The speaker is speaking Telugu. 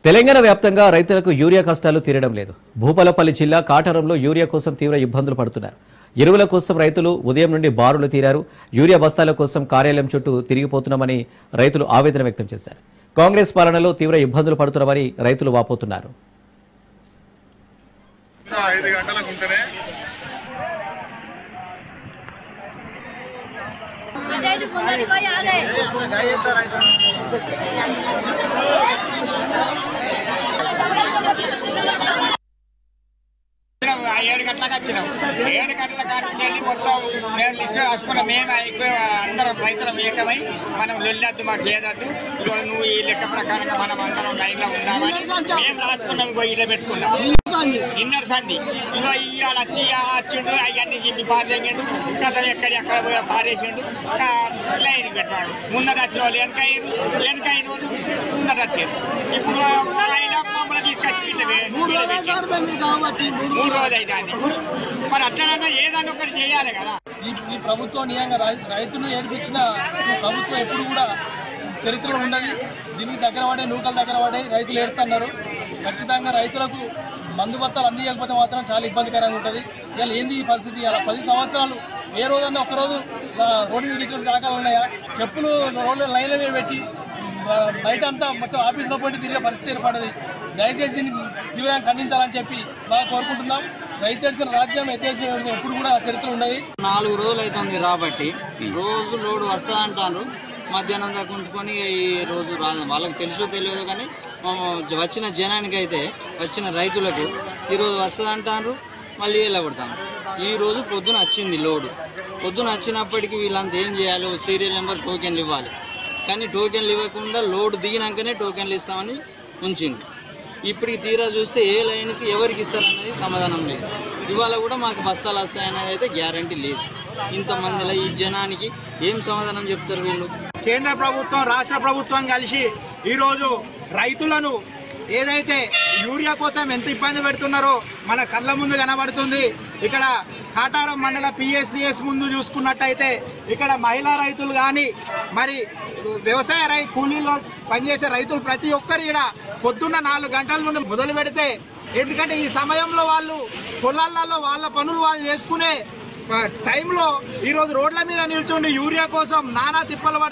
తెలంగాణ వ్యాప్తంగా రైతులకు యూరియా కష్టాలు తీరడం లేదు. భూపాలపల్లి జిల్లా కాటారంలో యూరియా కోసం తీవ్ర ఇబ్బందులు పడుతున్నారు. ఎరువుల కోసం రైతులు ఉదయం నుండి బారులు తీరారు. యూరియా బస్తాల కోసం కార్యాలయం చుట్టూ తిరిగిపోతున్నామని రైతులు ఆవేదన వ్యక్తం చేశారు. కాంగ్రెస్ పాలనలో తీవ్ర ఇబ్బందులు పడుతున్నామని రైతులు వాపోతున్నారు. ఏడు గంటలకు వచ్చినాం. 7 గంటల కాడి నుంచి మొత్తం మేము లిస్ట్ రాసుకున్నాం. మేము అందరం రైతులం ఏకమై మనం లొల్లద్దు, మాకు ఏదద్దు, ఇగో నువ్వు ఈ లెక్క ప్రకారంగా మనం అందరం లైన్లో ఉందామని మేము రాసుకున్నాం. ఇగో ఇట్లా పెట్టుకున్నాం. ఇన్నర్ సంది ఇగో ఇవాళ వచ్చిండు, అవన్నీ చెప్పి పారేసిండు. కథ ఎక్కడ పారేసిండు. లైన్ పెట్టాడు. ముందట వచ్చిన వాళ్ళు వెనకైన వాళ్ళు ముందట వచ్చారు. ఇప్పుడు ఆయన మమ్మల్ని తీసుకొచ్చి 3 రోజులు అయితే మరి అట్లనన్నా ఏదన్నా ఒకటి చేయాలి కదా. ఈ ప్రభుత్వం నిజంగా రైతులు ఏర్పించిన ప్రభుత్వం ఎప్పుడు కూడా చరిత్రలో ఉండదు. దీనికి దగ్గర పడే నూకలు దగ్గర పడే రైతులు ఏడుతున్నారు. ఖచ్చితంగా రైతులకు మందు బత్తాలు అందించకపోతే మాత్రం చాలా ఇబ్బందికరంగా ఉంటుంది. ఇవాళ ఏంది ఈ పరిస్థితి? ఇలా 10 సంవత్సరాలు ఏ రోజన్నా ఒక్కరోజు రోడ్డు మీద ఇటువంటి దాఖలు ఉన్నాయా? చెప్పులు రోడ్డు లైన్ల మీద పెట్టి బయట అంతా మొత్తం ఆఫీసులో పోయి తిరిగే పరిస్థితి ఏర్పడది. దయచేసి దీన్ని తీవ్రంగా ఖండించాలని చెప్పి బాగా కోరుకుంటున్నాం. రైతు ఎడిసిన రాజ్యం ఎప్పుడు కూడా చరిత్ర ఉన్నాయి. 4 రోజులు అవుతుంది రాబట్టి రోజు లోడు వస్తుంది అంటారు. మధ్యాహ్నం దాకా ఉంచుకొని ఈ రోజు రాదు. వాళ్ళకి తెలుసో తెలియదు కానీ వచ్చిన జనానికి అయితే వచ్చిన రైతులకు ఈరోజు వస్తుంది అంటారు. మళ్ళీ వెళ్ళగొడతాను. ఈరోజు పొద్దున వచ్చింది లోడు. పొద్దున వచ్చినప్పటికీ వీళ్ళంతా ఏం చేయాలి? సీరియల్ నెంబర్ టోకెన్లు ఇవ్వాలి. కానీ టోకెన్లు ఇవ్వకుండా లోడ్ దిగినాకనే టోకెన్లు ఇస్తామని ఉంచింది. ఇప్పటికి తీరా చూస్తే ఏ లైన్కి ఎవరికి ఇస్తారనేది సమాధానం లేదు. ఇవాళ కూడా మాకు బస్తాలు వస్తాయనేది అయితే గ్యారంటీ లేదు. ఇంతమందిలో ఈ జనానికి ఏం సమాధానం చెప్తారు వీళ్ళు? కేంద్ర ప్రభుత్వం, రాష్ట్ర ప్రభుత్వం కలిసి ఈరోజు రైతులను ఏదైతే యూరియా కోసం ఎంత ఇబ్బంది పెడుతున్నారో మన కళ్ళ ముందు కనబడుతుంది. ఇక్కడ కాటారం మండల PSCS ముందు చూసుకున్నట్టయితే ఇక్కడ మహిళా రైతులు కానీ మరి వ్యవసాయ కూలీలో పనిచేసే రైతులు ప్రతి ఒక్కరు ఇక్కడ పొద్దున్న 4 గంటల నుండి మొదలు పెడితే, ఎందుకంటే ఈ సమయంలో వాళ్ళు పొలాలలో వాళ్ళ పనులు వాళ్ళు చేసుకునే టైంలో ఈరోజు రోడ్ల మీద నిల్చుండి యూరియా కోసం నానా తిప్పలు పడుతుంది.